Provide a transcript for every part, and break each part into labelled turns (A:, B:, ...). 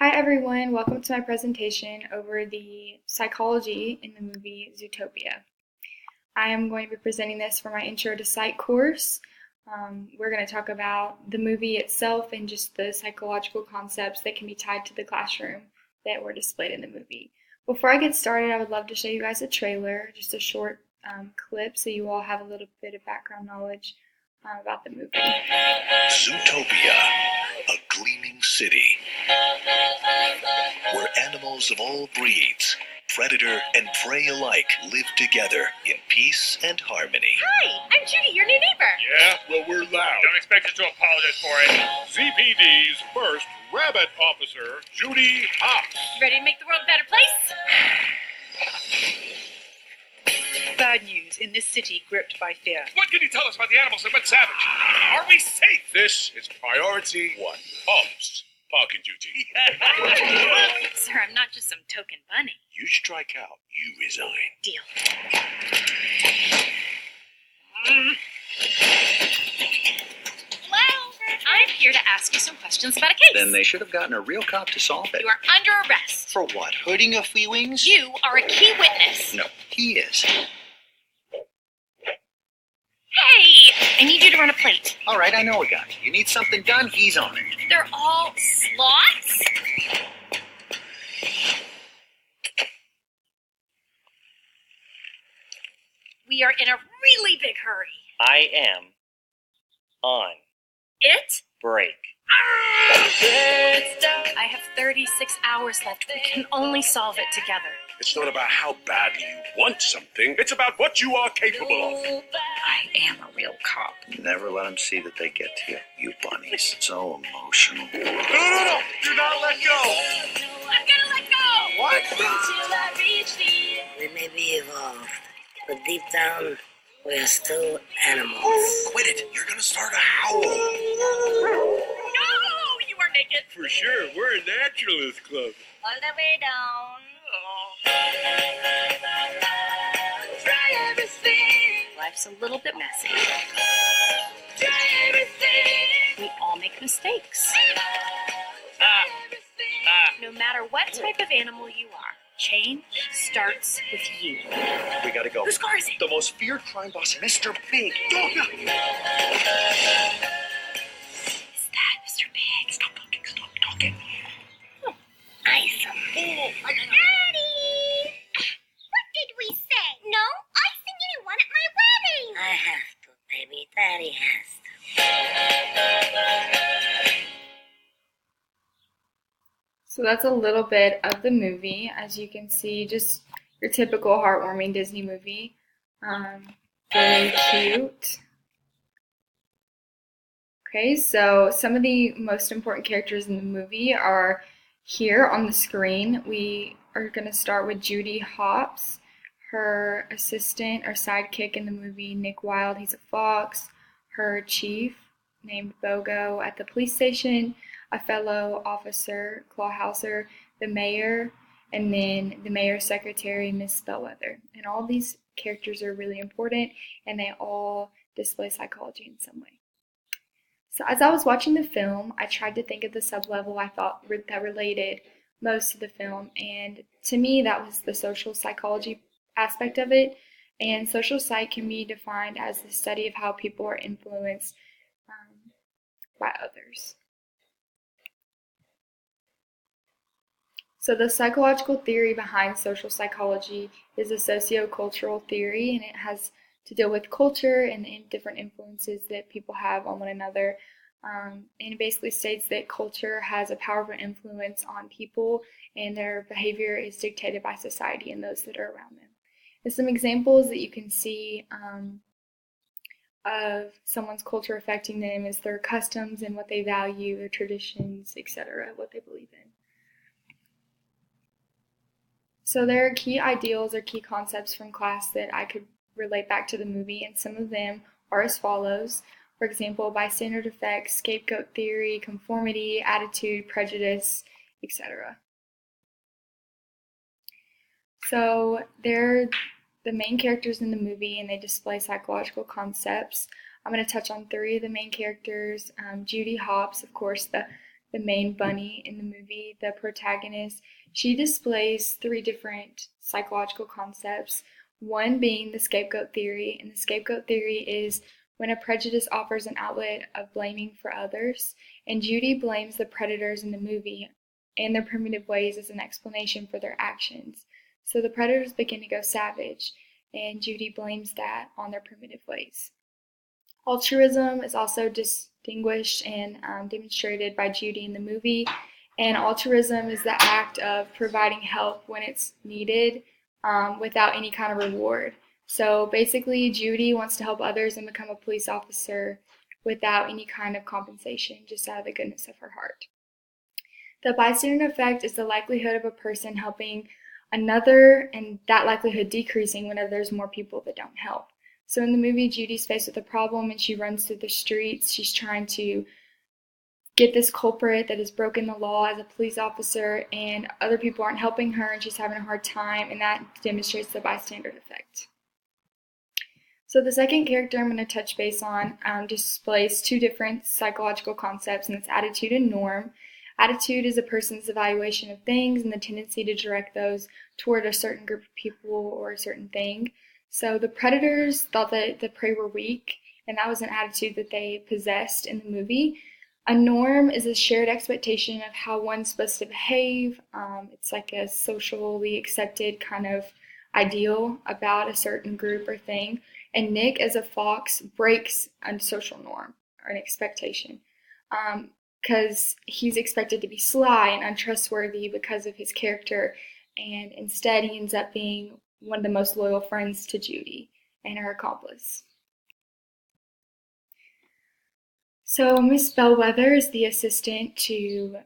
A: Hi everyone, welcome to my presentation over the psychology in the movie Zootopia. I am going to be presenting this for my Intro to Psych course. We're going to talk about the movie itself and just the psychological concepts that can be tied to the classroom that were displayed in the movie. Before I get started, I would love to show you guys a trailer, just a short clip so you all have a little bit of background knowledge about the movie.
B: Zootopia, a gleaming city where animals of all breeds, predator and prey alike, live together in peace and harmony.
C: Hi, I'm Judy, your new neighbor.
D: Yeah, well, we're loud. Don't expect us to apologize for it. ZPD's first rabbit officer, Judy Hops.
C: Ready to make the world a better place?
E: Bad news in this city gripped by fear.
D: What can you tell us about the animals that went savage? Are we safe? This is priority one. Hops, parking duty.
C: Sir, I'm not just some token bunny.
B: You strike out, you resign.
C: Deal. Well, I'm here to ask you some questions about a case.
F: Then they should have gotten a real cop to solve it.
C: You are under arrest.
F: For what? Hurting your feelings?
C: You are a key witness.
F: No, he is.
C: Hey, I need you to run a plate.
F: All right, I know a guy. You need something done, he's on it.
C: They're all slots? We are in a really big hurry.
G: I am on
C: It?
G: break.
C: I have 36 hours left. We can only solve it together.
D: It's not about how badly you want something. It's about what you are capable of.
C: I am a real cop.
F: Never let them see that they get to you, you bunnies. So emotional.
D: No. Do not let go.
C: I'm gonna let go!
D: What?
H: We may be evolved, but deep down, we are still animals.
B: Quit it. You're going to start a howl.
C: No! You are naked.
D: For sure, we're a naturalist club.
C: All the way down.
H: Try everything.
C: Life's a little bit messy.
H: Try everything.
C: We all make mistakes.
H: Everything.
C: No matter what type of animal you are, change starts with you.
F: We gotta go.
C: Whose car is it?
F: The most feared crime boss, Mr. Big.
C: Is that Mr. Big?
F: Stop talking.
H: Awesome.
I: Daddy! What did we say? No icing anyone at my wedding!
H: I have to, baby. Daddy has to.
A: So that's a little bit of the movie. As you can see, just your typical heartwarming Disney movie. Very cute. Okay, so some of the most important characters in the movie are here on the screen. We are going to start with Judy Hops, her assistant or sidekick in the movie, Nick Wilde, he's a fox, her chief named Bogo at the police station, a fellow officer, Clawhauser, the mayor, and then the mayor's secretary, Miss Bellwether. And all these characters are really important, and they all display psychology in some way. So as I was watching the film, I tried to think of the sublevel I thought that related most to the film, and to me that was the social psychology aspect of it. And social psych can be defined as the study of how people are influenced by others. So the psychological theory behind social psychology is a sociocultural theory, and it has to deal with culture and the different influences that people have on one another. And it basically states that culture has a powerful influence on people, and their behavior is dictated by society and those that are around them. And some examples that you can see of someone's culture affecting them is their customs and what they value, their traditions, etc., what they believe in. So there are key ideals or key concepts from class that I could relate back to the movie, and some of them are as follows. For example, bystander effect, scapegoat theory, conformity, attitude, prejudice, etc. So they're the main characters in the movie, and they display psychological concepts. I'm going to touch on three of the main characters. Judy Hops, of course, the the main bunny in the movie, the protagonist, she displays three different psychological concepts. One being the scapegoat theory, and the scapegoat theory is when a prejudice offers an outlet of blaming for others, and Judy blames the predators in the movie and their primitive ways as an explanation for their actions. So the predators begin to go savage, and Judy blames that on their primitive ways. Altruism is also distinguished and demonstrated by Judy in the movie, and altruism is the act of providing help when it's needed without any kind of reward. So basically, Judy wants to help others and become a police officer without any kind of compensation, just out of the goodness of her heart. The bystander effect is the likelihood of a person helping another and that likelihood decreasing whenever there's more people that don't help. So in the movie, Judy's faced with a problem and she runs through the streets. She's trying to get this culprit that has broken the law as a police officer, and other people aren't helping her and she's having a hard time, and that demonstrates the bystander effect. So the second character I'm going to touch base on displays two different psychological concepts, and that's attitude and norm. Attitude is a person's evaluation of things and the tendency to direct those toward a certain group of people or a certain thing. So the predators thought that the prey were weak, and that was an attitude that they possessed in the movie. A norm is a shared expectation of how one's supposed to behave. It's like a socially accepted kind of ideal about a certain group or thing. And Nick, as a fox, breaks a social norm or an expectation. Because he's expected to be sly and untrustworthy because of his character, and instead he ends up being one of the most loyal friends to Judy and her accomplice. So Miss Bellwether is the assistant to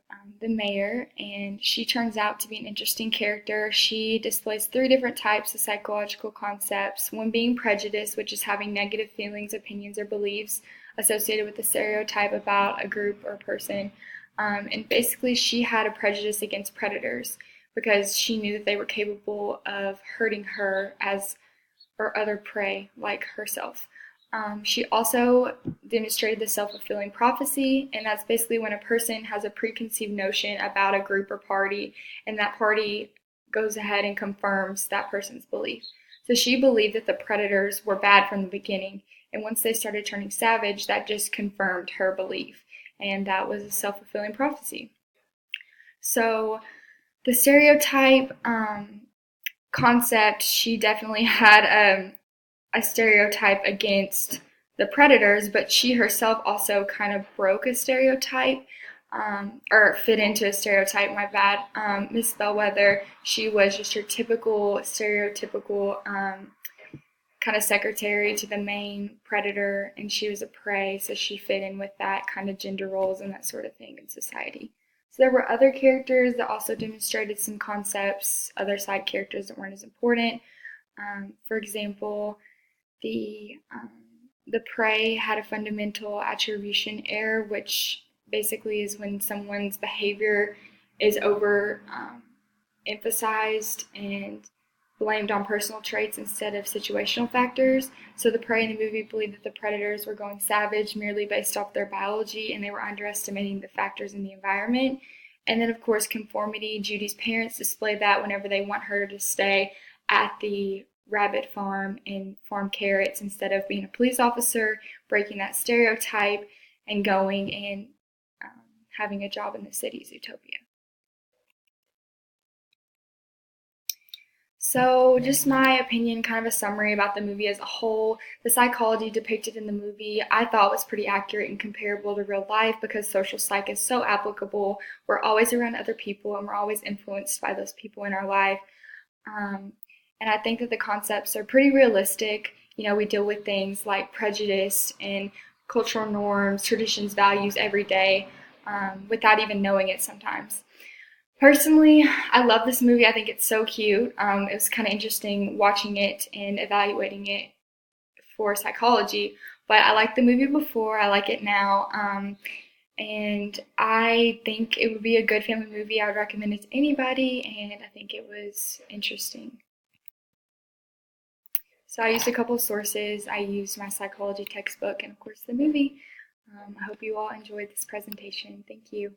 A: the mayor, and she turns out to be an interesting character. She displays three different types of psychological concepts, one being prejudice, which is having negative feelings, opinions, or beliefs associated with a stereotype about a group or person. And basically she had a prejudice against predators because she knew that they were capable of hurting her or other prey like herself. She also demonstrated the self-fulfilling prophecy, and that's basically when a person has a preconceived notion about a group or party, and that party goes ahead and confirms that person's belief. So she believed that the predators were bad from the beginning, and once they started turning savage, that just confirmed her belief, and that was a self-fulfilling prophecy. So the stereotype concept, she definitely had a stereotype against the predators, but she herself also kind of broke a stereotype, or fit into a stereotype, my bad. Miss Bellwether, she was just your typical, stereotypical kind of secretary to the main predator, and she was a prey, so she fit in with that kind of gender roles and that sort of thing in society. So there were other characters that also demonstrated some concepts, other side characters that weren't as important. For example, the prey had a fundamental attribution error, which basically is when someone's behavior is over emphasized and blamed on personal traits instead of situational factors. So the prey in the movie believed that the predators were going savage merely based off their biology, and they were underestimating the factors in the environment. And then, of course, conformity. Judy's parents display that whenever they want her to stay at the rabbit farm and farm carrots instead of being a police officer, breaking that stereotype, and going and having a job in the city, Zootopia. So just my opinion, kind of a summary about the movie as a whole. The psychology depicted in the movie I thought was pretty accurate and comparable to real life because social psych is so applicable. We're always around other people and we're always influenced by those people in our life. And I think that the concepts are pretty realistic. You know, we deal with things like prejudice and cultural norms, traditions, values every day without even knowing it sometimes. Personally, I love this movie. I think it's so cute. It was kind of interesting watching it and evaluating it for psychology. But I liked the movie before. I like it now. And I think it would be a good family movie. I would recommend it to anybody. And I think it was interesting. So I used a couple of sources. I used my psychology textbook and, of course, the movie. I hope you all enjoyed this presentation. Thank you.